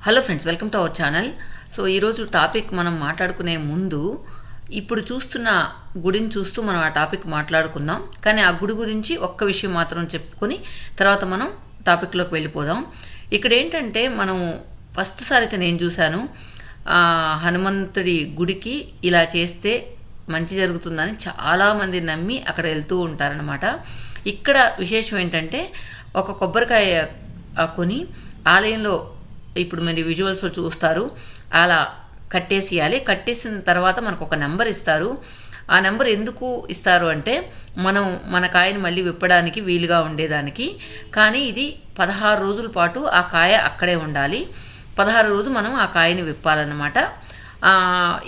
Hello friends, welcome to our channel. So ఈరోజు topic మనం మాట్లాడుకునే ముందు ఇప్పుడు చూస్తున్న గుడిని చూస్తూ మనం ఆ టాపిక్ మాట్లాడుకుందాం. కానీ ఆ గుడి గురించి ఒక్క విషయం మాత్రం చెప్పుకొని తర్వాత మనం టాపిక్లోకి వెళ్ళిపోదాం. ఇక్కడ ఏంటంటే మనం ఫస్ట్ సారి అయితే నేను చూశాను, హనుమంతుడి గుడికి ఇలా చేస్తే మంచి జరుగుతుందని చాలామంది నమ్మి అక్కడ వెళ్తూ ఉంటారనమాట. ఇక్కడ విశేషం ఏంటంటే ఒక కొబ్బరికాయ కొని ఆలయంలో ఇప్పుడు మీరు విజువల్స్లో చూస్తారు, అలా కట్టేసేయాలి. కట్టేసిన తర్వాత మనకు ఒక నెంబర్ ఇస్తారు. ఆ నెంబర్ ఎందుకు ఇస్తారు అంటే మన కాయని మళ్ళీ విప్పడానికి వీలుగా ఉండేదానికి. కానీ ఇది 16 రోజుల పాటు ఆ కాయ అక్కడే ఉండాలి. 16 రోజు మనం ఆ కాయని విప్పాలన్నమాట.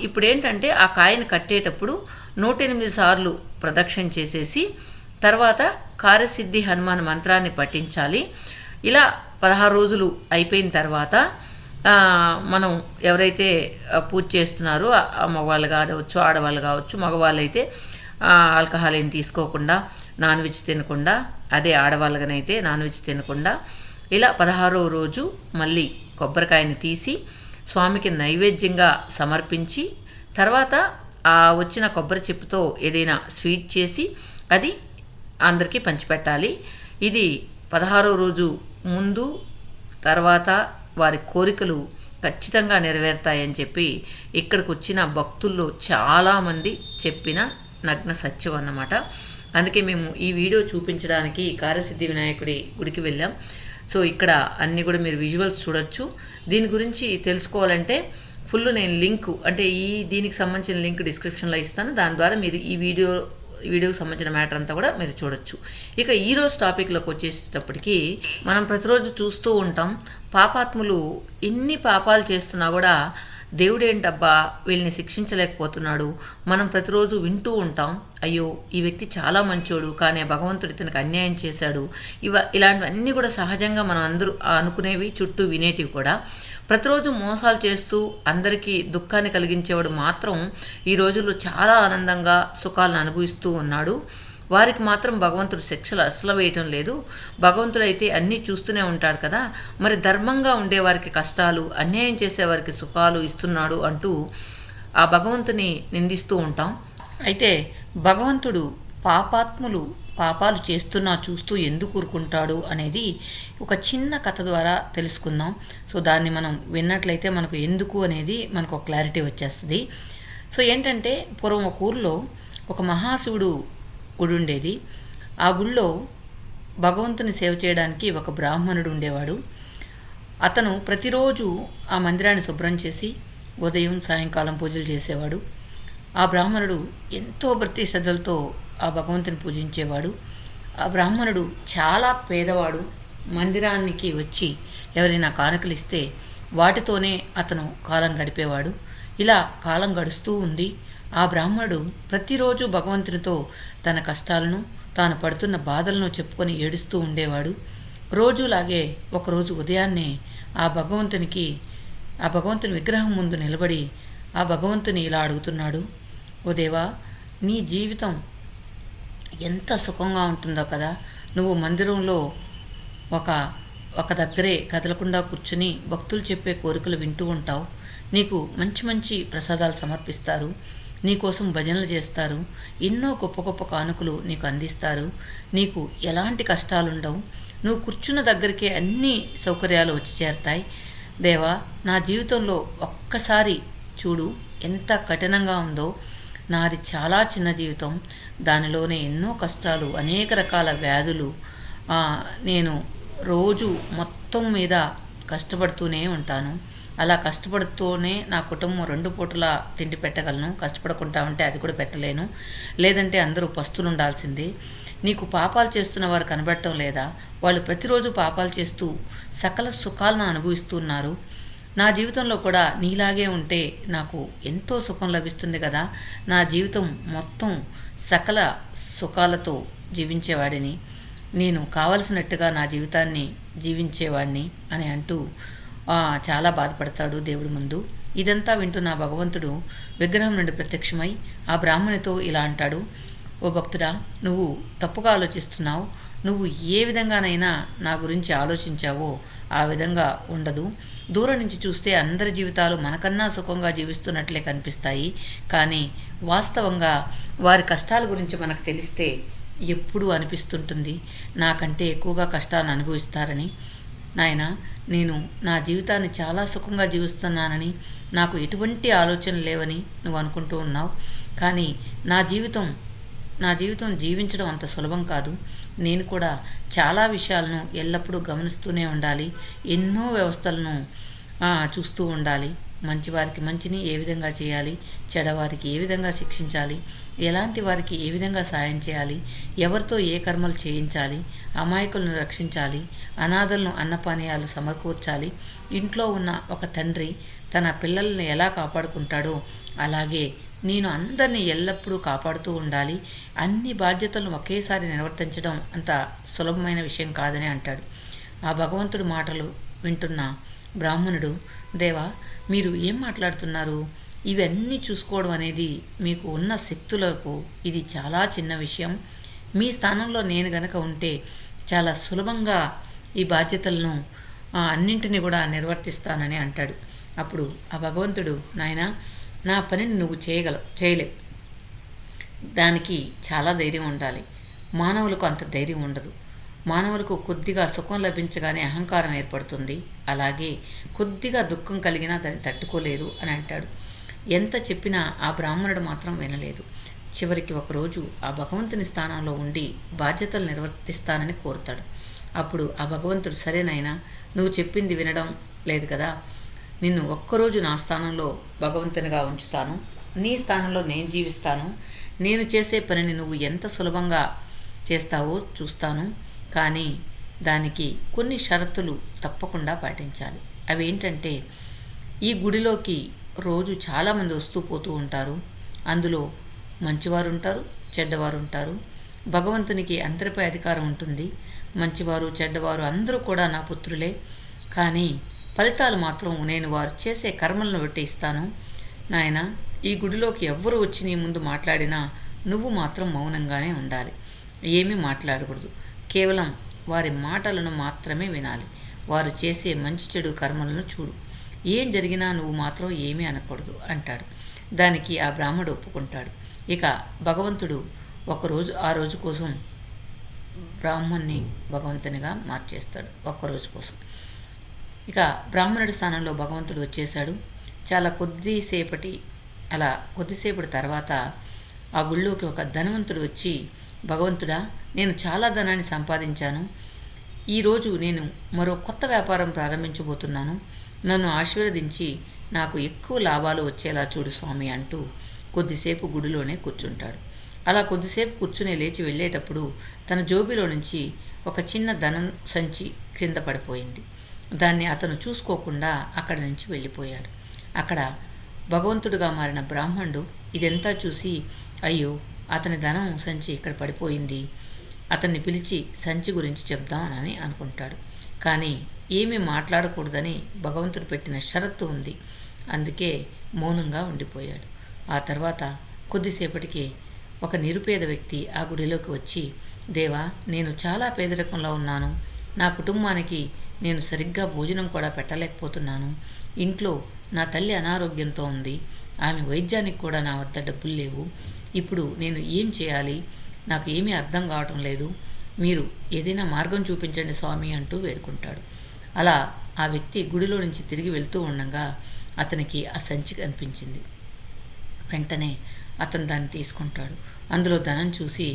ఇప్పుడు ఏంటంటే ఆ కాయని కట్టేటప్పుడు 108 సార్లు ప్రదక్షిణ చేసేసి తర్వాత కార్యసిద్ధి హనుమాన్ మంత్రాన్ని పఠించాలి. ఇలా 16 రోజులు అయిపోయిన తర్వాత మనం ఎవరైతే పూజ చేస్తున్నారో మగవాళ్ళు కావచ్చు, ఆడవాళ్ళు కావచ్చు, మగవాళ్ళు అయితే ఆల్కహాల్ ఏం తీసుకోకుండా, నాన్ వెజ్ తినకుండా, అదే ఆడవాళ్ళకనైతే నాన్ వెజ్ తినకుండా ఇలా 16వ రోజు మళ్ళీ కొబ్బరికాయని తీసి స్వామికి నైవేద్యంగా సమర్పించి తర్వాత ఆ వచ్చిన కొబ్బరి చిప్పుతో ఏదైనా స్వీట్ చేసి అది అందరికీ పంచిపెట్టాలి. ఇది 16వ రోజు ముందు తర్వాత వారి కోరికలు ఖచ్చితంగా నెరవేరుతాయని చెప్పి ఇక్కడికి వచ్చిన భక్తుల్లో చాలామంది చెప్పిన నగ్న సత్యం అన్నమాట. అందుకే మేము ఈ వీడియో చూపించడానికి కార్యసిద్ధి వినాయకుడి గుడికి వెళ్ళాం. సో ఇక్కడ అన్నీ కూడా మీరు విజువల్స్ చూడొచ్చు. దీని గురించి తెలుసుకోవాలంటే ఫుల్ నేను లింక్ అంటే దీనికి సంబంధించిన లింక్ డిస్క్రిప్షన్లో ఇస్తాను. దాని ద్వారా మీరు ఈ వీడియోకి సంబంధించిన మ్యాటర్ అంతా కూడా మీరు చూడొచ్చు. ఇక ఈరోజు టాపిక్లోకి వచ్చేటప్పటికి మనం ప్రతిరోజు చూస్తూ ఉంటాం, పాపాత్ములు ఎన్ని పాపాలు చేస్తున్నా కూడా దేవుడేంటబ్బా వీళ్ళని శిక్షించలేకపోతున్నాడు. మనం ప్రతిరోజు వింటూ ఉంటాం, అయ్యో ఈ వ్యక్తి చాలా మంచోడు కానీ భగవంతుడు ఇతనికి అన్యాయం చేశాడు. ఇలాంటివన్నీ కూడా సహజంగా మనం అందరూ అనుకునేవి, చుట్టూ వినేటివి కూడా. ప్రతిరోజు మోసాలు చేస్తూ అందరికీ దుఃఖాన్ని కలిగించేవాడు మాత్రం ఈ రోజుల్లో చాలా ఆనందంగా సుఖాలను అనుభవిస్తూ ఉన్నాడు. వారికి మాత్రం భగవంతుడు శిక్షలు అసలు వేయటం లేదు. భగవంతుడు అయితే అన్నీ చూస్తూనే ఉంటాడు కదా, మరి ధర్మంగా ఉండేవారికి కష్టాలు, అన్యాయం చేసేవారికి సుఖాలు ఇస్తున్నాడు అంటూ ఆ భగవంతుని నిందిస్తూ ఉంటాం. అయితే భగవంతుడు పాపాత్ములు పాపాలు చేస్తున్నా చూస్తూ ఎందుకు ఊరుకుంటాడు అనేది ఒక చిన్న కథ ద్వారా తెలుసుకుందాం. సో దాన్ని మనం విన్నట్లయితే మనకు ఎందుకు అనేది మనకు ఒక క్లారిటీ వచ్చేస్తుంది. సో ఏంటంటే పూర్వం ఒక ఊరిలో ఒక మహాశివుడు గుడి ఉండేది. ఆ గుడిలో భగవంతుని సేవ చేయడానికి ఒక బ్రాహ్మణుడు ఉండేవాడు. అతను ప్రతిరోజు ఆ మందిరాన్ని శుభ్రం చేసి ఉదయం సాయంకాలం పూజలు చేసేవాడు. ఆ బ్రాహ్మణుడు ఎంతో భక్తి శ్రద్ధలతో ఆ భగవంతుని పూజించేవాడు. ఆ బ్రాహ్మణుడు చాలా పేదవాడు. మందిరానికి వచ్చి ఎవరైనా కానుకలు ఇస్తే వాటితోనే అతను కాలం గడిపేవాడు. ఇలా కాలం గడుస్తూ ఉంది. ఆ బ్రాహ్మణుడు ప్రతిరోజు భగవంతునితో తన కష్టాలను, తాను పడుతున్న బాధలను చెప్పుకొని ఏడుస్తూ ఉండేవాడు. రోజులాగే ఒకరోజు ఉదయాన్నే ఆ భగవంతుని విగ్రహం ముందు నిలబడి ఆ భగవంతుని ఇలా అడుగుతున్నాడు, ఓ దేవా, నీ జీవితం ఎంత సుఖంగా ఉంటుందో కదా. నువ్వు మందిరంలో ఒక దగ్గరే కదలకుండా కూర్చుని భక్తులు చెప్పే కోరికలు వింటూ ఉంటావు. నీకు మంచి మంచి ప్రసాదాలు సమర్పిస్తారు, నీకోసం భజనలు చేస్తారు, ఎన్నో గొప్ప గొప్ప కానుకలు నీకు అందిస్తారు, నీకు ఎలాంటి కష్టాలుండవు, నువ్వు కూర్చున్న దగ్గరికే అన్ని సౌకర్యాలు వచ్చి చేరతాయి. దేవా, నా జీవితంలో ఒక్కసారి చూడు ఎంత కఠినంగా ఉందో. నాది చాలా చిన్న జీవితం, దానిలోనే ఎన్నో కష్టాలు, అనేక రకాల వ్యాధులు. నేను రోజు మొత్తం మీద కష్టపడుతూనే ఉంటాను. అలా కష్టపడుతూనే నా కుటుంబం 2 పూటల తిండి పెట్టగలను. కష్టపడకుండా ఉంటే అది కూడా పెట్టలేను. లేదంటే అందరూ పస్తులు ఉండాల్సిందే. నీకు పాపాలు చేస్తున్న వారు కనబడటం లేదా? వాళ్ళు ప్రతిరోజు పాపాలు చేస్తూ సకల సుఖాలను అనుభవిస్తున్నారు. నా జీవితంలో కూడా నీలాగే ఉంటే నాకు ఎంతో సుఖం లభిస్తుంది కదా. నా జీవితం మొత్తం సకల సుఖాలతో జీవించేవాడిని, నేను కావలసినట్టుగా నా జీవితాన్ని జీవించేవాడిని అని అంటూ చాలా బాధపడతాడు దేవుడి ముందు. ఇదంతా వింటున్న భగవంతుడు విగ్రహం నుండి ప్రత్యక్షమై ఆ బ్రాహ్మణితో ఇలా అంటాడు, ఓ భక్తుడా, నువ్వు తప్పుగా ఆలోచిస్తున్నావు. నువ్వు ఏ విధంగానైనా నా గురించి ఆలోచించావో ఆ విధంగా ఉండదు. దూరం నుంచి చూస్తే అందరి జీవితాలు మనకన్నా సుఖంగా జీవిస్తున్నట్లే కనిపిస్తాయి. కానీ వాస్తవంగా వారి కష్టాల గురించి మనకు తెలిస్తే ఎప్పుడూ అనిపిస్తుంటుంది, నాకంటే ఎక్కువగా కష్టాన్ని అనుభవిస్తారని. నాయన, నేను నా జీవితాన్ని చాలా సుఖంగా జీవిస్తున్నానని, నాకు ఎటువంటి ఆలోచనలు లేవని నువ్వు అనుకుంటూ ఉన్నావు. కానీ నా జీవితం జీవించడం అంత సులభం కాదు. నేను కూడా చాలా విషయాలను ఎల్లప్పుడూ గమనిస్తూనే ఉండాలి. ఎన్నో వ్యవస్థలను చూస్తూ ఉండాలి. మంచివారికి మంచిని ఏ విధంగా చేయాలి, చెడవారికి ఏ విధంగా శిక్షించాలి, ఎలాంటి వారికి ఏ విధంగా సాయం చేయాలి, ఎవరితో ఏ కర్మలు చేయించాలి, అమాయకులను రక్షించాలి, అనాథలను అన్నపానీయాలు సమకూర్చాలి. ఇంట్లో ఉన్న ఒక తండ్రి తన పిల్లలను ఎలా కాపాడుకుంటాడో అలాగే నేను అందరినీ ఎల్లప్పుడూ కాపాడుతూ ఉండాలి. అన్ని బాధ్యతలను ఒకేసారి నిర్వర్తించడం అంత సులభమైన విషయం కాదని అంటాడు. ఆ భగవంతుడి మాటలు వింటున్న బ్రాహ్మణుడు, దేవా, మీరు ఏం మాట్లాడుతున్నారు? ఇవన్నీ చూసుకోవడం అనేది మీకు ఉన్న శక్తులకు ఇది చాలా చిన్న విషయం. మీ స్థానంలో నేను గనక ఉంటే చాలా సులభంగా ఈ బాధ్యతలను అన్నింటినీ కూడా నిర్వర్తిస్తానని అంటాడు. అప్పుడు ఆ భగవంతుడు, నాయనా, నా పనిని నువ్వు చేయలేవు. దానికి చాలా ధైర్యం ఉండాలి. మానవులకు అంత ధైర్యం ఉండదు. మానవులకు కొద్దిగా సుఖం లభించగానే అహంకారం ఏర్పడుతుంది. అలాగే కొద్దిగా దుఃఖం కలిగినా దాన్ని తట్టుకోలేరు అని అంటాడు. ఎంత చెప్పినా ఆ బ్రాహ్మణుడు మాత్రం వినలేదు. చివరికి ఒకరోజు ఆ భగవంతుని స్థానంలో ఉండి బాధ్యతలు నిర్వర్తిస్తానని కోరుతాడు. అప్పుడు ఆ భగవంతుడు, సరేనైనా, నువ్వు చెప్పింది వినడం లేదు కదా, నిన్ను ఒక్కరోజు నా స్థానంలో భగవంతునిగా ఉంచుతాను. నీ స్థానంలో నేను జీవిస్తాను. నేను చేసే పనిని నువ్వు ఎంత సులభంగా చేస్తావో చూస్తాను. కానీ దానికి కొన్ని షరతులు తప్పకుండా పాటించాలి. అవి ఏంటంటే, ఈ గుడిలోకి రోజు చాలామంది వస్తూ పోతూ ఉంటారు. అందులో మంచివారు ఉంటారు, చెడ్డవారు ఉంటారు. భగవంతునికి అందరిపై అధికారం ఉంటుంది. మంచివారు చెడ్డవారు అందరూ కూడా నా పుత్రులే. కానీ ఫలితాలు మాత్రం నేను వారు చేసే కర్మలను బట్టి ఇస్తాను. నాయన, ఈ గుడిలోకి ఎవ్వరు వచ్చి నీ ముందు మాట్లాడినా నువ్వు మాత్రం మౌనంగానే ఉండాలి. ఏమీ మాట్లాడకూడదు. కేవలం వారి మాటలను మాత్రమే వినాలి. వారు చేసే మంచి చెడు కర్మలను చూడు. ఏం జరిగినా నువ్వు మాత్రం ఏమీ అనకూడదు అంటాడు. దానికి ఆ బ్రాహ్మడు ఒప్పుకుంటాడు. ఇక భగవంతుడు ఆ రోజు కోసం బ్రాహ్మణ్ణి భగవంతునిగా మార్చేస్తాడు. ఒక్కరోజు కోసం. ఇక బ్రాహ్మణుడి స్థానంలో భగవంతుడు వచ్చేశాడు. చాలా కొద్దిసేపటి తర్వాత ఆ గుళ్ళోకి ఒక ధనవంతుడు వచ్చి, భగవంతుడా, నేను చాలా ధనాన్ని సంపాదించాను. ఈరోజు నేను మరో కొత్త వ్యాపారం ప్రారంభించబోతున్నాను. నన్ను ఆశీర్వదించి నాకు ఎక్కువ లాభాలు వచ్చేలా చూడు స్వామి అంటూ కొద్దిసేపు గుడిలోనే కూర్చుంటాడు. అలా కొద్దిసేపు కూర్చుని లేచి వెళ్ళేటప్పుడు తన జోబిలో నుంచి ఒక చిన్న ధనం సంచి క్రింద పడిపోయింది. దాన్ని అతను చూసుకోకుండా అక్కడి నుంచి వెళ్ళిపోయాడు. అక్కడ భగవంతుడుగా మారిన బ్రాహ్మణుడు ఇదంతా చూసి, అయ్యో, అతని ధనం సంచి ఇక్కడ పడిపోయింది, అతన్ని పిలిచి సంచి గురించి చెప్దామని అనుకుంటాడు. కానీ ఏమీ మాట్లాడకూడదని భగవంతుడు పెట్టిన షరత్తు ఉంది. అందుకే మౌనంగా ఉండిపోయాడు. ఆ తర్వాత కొద్దిసేపటికి ఒక నిరుపేద వ్యక్తి ఆ గుడిలోకి వచ్చి, దేవా, నేను చాలా పేదరికంలో ఉన్నాను. నా కుటుంబానికి నేను సరిగ్గా భోజనం కూడా పెట్టలేకపోతున్నాను. ఇంట్లో నా తల్లి అనారోగ్యంతో ఉంది. ఆమె వైద్యానికి కూడా నా వద్ద డబ్బులు లేవు. ఇప్పుడు నేను ఏం చేయాలి? నాకు ఏమీ అర్థం కావటం లేదు. మీరు ఏదైనా మార్గం చూపించండి స్వామి అంటూ వేడుకుంటాడు. అలా ఆ వ్యక్తి గుడిలో నుంచి తిరిగి వెళ్తూ ఉండగా అతనికి ఆ సంచి కనిపించింది. వెంటనే అతను దాన్ని తీసుకుంటాడు. అందులో ధనం చూసి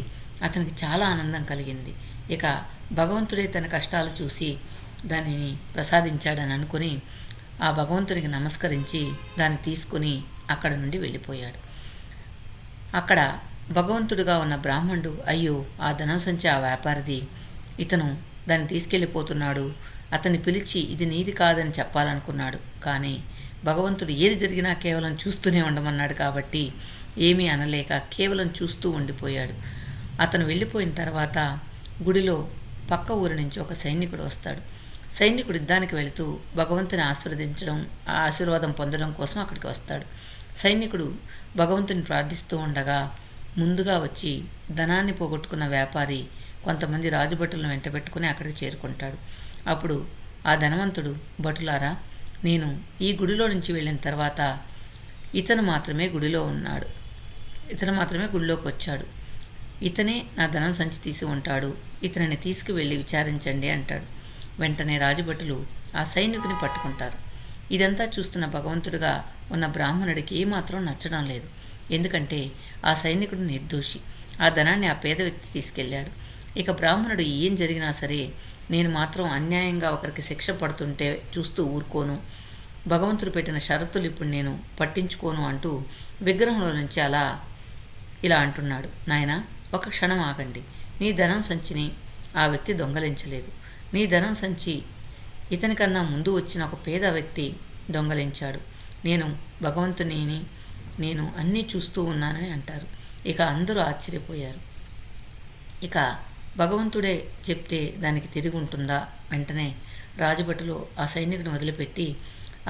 అతనికి చాలా ఆనందం కలిగింది. ఇక భగవంతుడే తన కష్టాలు చూసి దానిని ప్రసాదించాడని అనుకుని ఆ భగవంతునికి నమస్కరించి దాన్ని తీసుకుని అక్కడ నుండి వెళ్ళిపోయాడు. అక్కడ భగవంతుడుగా ఉన్న బ్రాహ్మణుడు, అయ్యో, ఆ ధనం సంచి ఆ వ్యాపారిది, ఇతను దాన్ని తీసుకెళ్ళిపోతున్నాడు, అతన్ని పిలిచి ఇది నీది కాదని చెప్పాలనుకున్నాడు. కానీ భగవంతుడు ఏది జరిగినా కేవలం చూస్తూనే ఉండమన్నాడు కాబట్టి ఏమీ అనలేక కేవలం చూస్తూ ఉండిపోయాడు. అతను వెళ్ళిపోయిన తర్వాత గుడిలో పక్క ఊరి నుంచి ఒక సైనికుడు వస్తాడు. సైనికుడు యుద్ధానికి వెళుతూ భగవంతుని ఆశీర్వాదం పొందడం కోసం అక్కడికి వస్తాడు. సైనికుడు భగవంతుని ప్రార్థిస్తూ ఉండగా ముందుగా వచ్చి ధనాన్ని పోగొట్టుకున్న వ్యాపారి కొంతమంది రాజభటులను వెంటబెట్టుకుని అక్కడికి చేరుకుంటాడు. అప్పుడు ఆ ధనవంతుడు, భటులారా, నేను ఈ గుడిలో నుంచి వెళ్ళిన తర్వాత ఇతను మాత్రమే గుడిలోకి వచ్చాడు. ఇతనే నా ధనం సంచి తీసి ఉంటాడు. ఇతనిని తీసుకువెళ్ళి విచారించండి అంటాడు. వెంటనే రాజభటులు ఆ సైనికుని పట్టుకుంటారు. ఇదంతా చూస్తున్న భగవంతుడిగా ఉన్న బ్రాహ్మణుడికి ఏమాత్రం నచ్చడం లేదు. ఎందుకంటే ఆ సైనికుడు నిర్దోషి. ఆ ధనాన్ని ఆ పేద వ్యక్తి తీసుకెళ్ళాడు. ఇక బ్రాహ్మణుడు ఏం జరిగినా సరే నేను మాత్రం అన్యాయంగా ఒకరికి శిక్ష పడుతుంటే చూస్తూ ఊరుకోను. భగవంతుడు పెట్టిన షరతులు ఇప్పుడు నేను పట్టించుకోను అంటూ విగ్రహంలో నుంచి ఇలా అంటున్నాడు. నాయనా, ఒక క్షణం ఆగండి. నీ ధనం సంచిని ఆ వ్యక్తి దొంగలించలేదు. నీ ధనం సంచి ఇతనికన్నా ముందు వచ్చిన ఒక పేద వ్యక్తి దొంగలించాడు. నేను భగవంతుని నేను అన్నీ చూస్తూ ఉన్నానని అంటారు. ఇక అందరూ ఆశ్చర్యపోయారు. ఇక భగవంతుడే చెప్తే దానికి తిరిగి ఉంటుందా? వెంటనే రాజభటులు ఆ సైనికుని వదిలిపెట్టి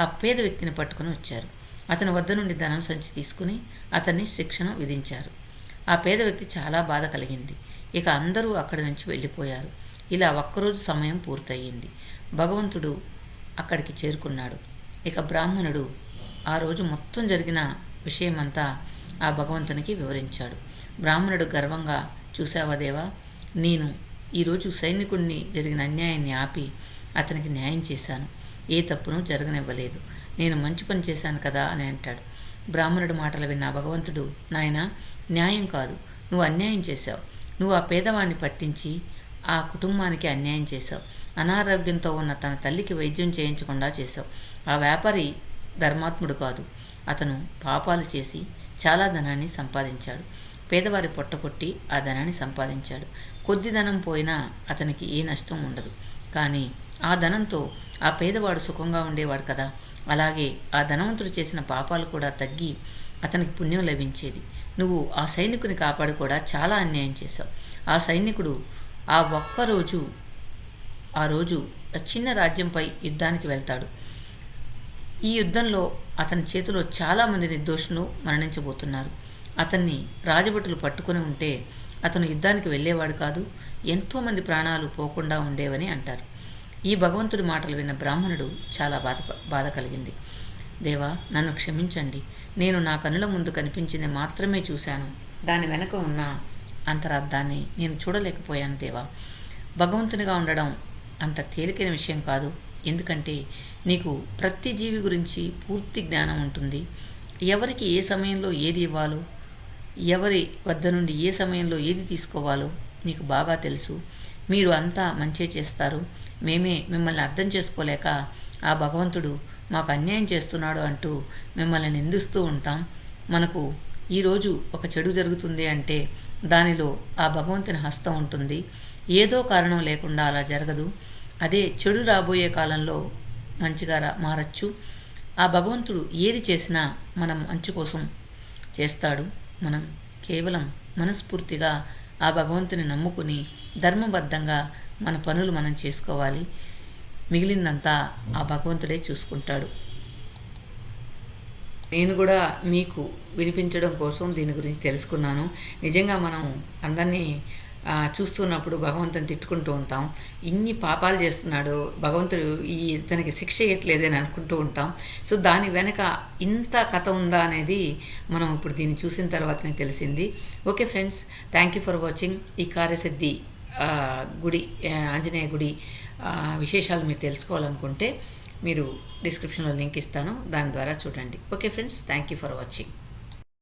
ఆ పేద వ్యక్తిని పట్టుకుని వచ్చారు. అతని వద్ద నుండి ధనం సంచి తీసుకుని అతన్ని శిక్షను విధించారు. ఆ పేద వ్యక్తి చాలా బాధ కలిగింది. ఇక అందరూ అక్కడి నుంచి వెళ్ళిపోయారు. ఇలా ఒక్కరోజు సమయం పూర్తయింది. భగవంతుడు అక్కడికి చేరుకున్నాడు. ఇక బ్రాహ్మణుడు ఆ రోజు మొత్తం జరిగిన విషయమంతా ఆ భగవంతునికి వివరించాడు. బ్రాహ్మణుడు గర్వంగా, చూశావా దేవా, నేను ఈరోజు సైనికుడిని జరిగిన అన్యాయాన్ని ఆపి అతనికి న్యాయం చేశాను. ఏ తప్పును జరగనివ్వలేదు. నేను మంచి పని చేశాను కదా అని అంటాడు. బ్రాహ్మణుడు మాటలు విన్న భగవంతుడు, నాయనా, న్యాయం కాదు, నువ్వు అన్యాయం చేశావు. నువ్వు ఆ పేదవాడిని పట్టించి ఆ కుటుంబానికి అన్యాయం చేశావు. అనారోగ్యంతో ఉన్న తన తల్లికి వైద్యం చేయించకుండా చేశావు. ఆ వ్యాపారి ధర్మాత్ముడు కాదు. అతను పాపాలు చేసి చాలా ధనాన్ని సంపాదించాడు. పేదవారి పొట్టకొట్టి ఆ ధనాన్ని సంపాదించాడు. కొద్ది ధనం పోయినా అతనికి ఏ నష్టం ఉండదు. కానీ ఆ ధనంతో ఆ పేదవాడు సుఖంగా ఉండేవాడు కదా. అలాగే ఆ ధనవంతుడు చేసిన పాపాలు కూడా తగ్గి అతనికి పుణ్యం లభించేది. నువ్వు ఆ సైనికుని కాపాడి కూడా చాలా అన్యాయం చేశావు. ఆ సైనికుడు ఆ రోజు చిన్న రాజ్యంపై యుద్ధానికి వెళ్తాడు. ఈ యుద్ధంలో అతని చేతిలో చాలామంది నిర్దోషులు మరణించబోతున్నారు. అతన్ని రాజభటులు పట్టుకుని ఉంటే అతను యుద్ధానికి వెళ్ళేవాడు కాదు. ఎంతోమంది ప్రాణాలు పోకుండా ఉండేవని అంటారు. ఈ భగవంతుడి మాటలు విన్న బ్రాహ్మణుడు చాలా బాధ కలిగింది. దేవా, నన్ను క్షమించండి. నేను నా కనుల ముందు కనిపించింది మాత్రమే చూశాను. దాని వెనక ఉన్న అంతరార్థాన్ని నేను చూడలేకపోయాను దేవా. భగవంతునిగా ఉండడం అంత తేలికైన విషయం కాదు. ఎందుకంటే నీకు ప్రతి జీవి గురించి పూర్తి జ్ఞానం ఉంటుంది. ఎవరికి ఏ సమయంలో ఏది ఇవ్వాలో, ఎవరి వద్ద నుండి ఏ సమయంలో ఏది తీసుకోవాలో నీకు బాగా తెలుసు. మీరు అంతా మంచే చేస్తారు. మేమే మిమ్మల్ని అర్థం చేసుకోలేక ఆ భగవంతుడు మాకు అన్యాయం చేస్తున్నాడు అంటూ మిమ్మల్ని నిందిస్తూ ఉంటాం. మనకు ఈరోజు ఒక చెడు జరుగుతుంది అంటే దానిలో ఆ భగవంతుని హస్తం ఉంటుంది. ఏదో కారణం లేకుండా అలా జరగదు. అదే చెడు రాబోయే కాలంలో మంచిగా మారచ్చు. ఆ భగవంతుడు ఏది చేసినా మనం మంచి కోసం చేస్తాడు. మనం కేవలం మనస్ఫూర్తిగా ఆ భగవంతుని నమ్ముకుని ధర్మబద్ధంగా మన పనులు మనం చేసుకోవాలి. మిగిలిందంతా ఆ భగవంతుడే చూసుకుంటాడు. నేను కూడా మీకు వినిపించడం కోసం దీని గురించి తెలుసుకున్నాను. నిజంగా మనం అందరినీ చూస్తున్నప్పుడు భగవంతుని తిట్టుకుంటూ ఉంటాం. ఇన్ని పాపాలు చేస్తున్నాడు భగవంతుడు, ఇతనికి శిక్ష ఇవ్వట్లేదని అనుకుంటూ ఉంటాం. సో దాని వెనక ఇంత కథ ఉందా అనేది మనం ఇప్పుడు దీన్ని చూసిన తర్వాతనే తెలిసింది. Okay friends, thank you for watching. ఈ కార్యసిద్ధి గుడి, ఆంజనేయ గుడి విశేషాలు మీరు తెలుసుకోవాలనుకుంటే మీరు డిస్క్రిప్షన్లో లింక్ ఇస్తాను, దాని ద్వారా చూడండి. Okay friends, thank you for watching.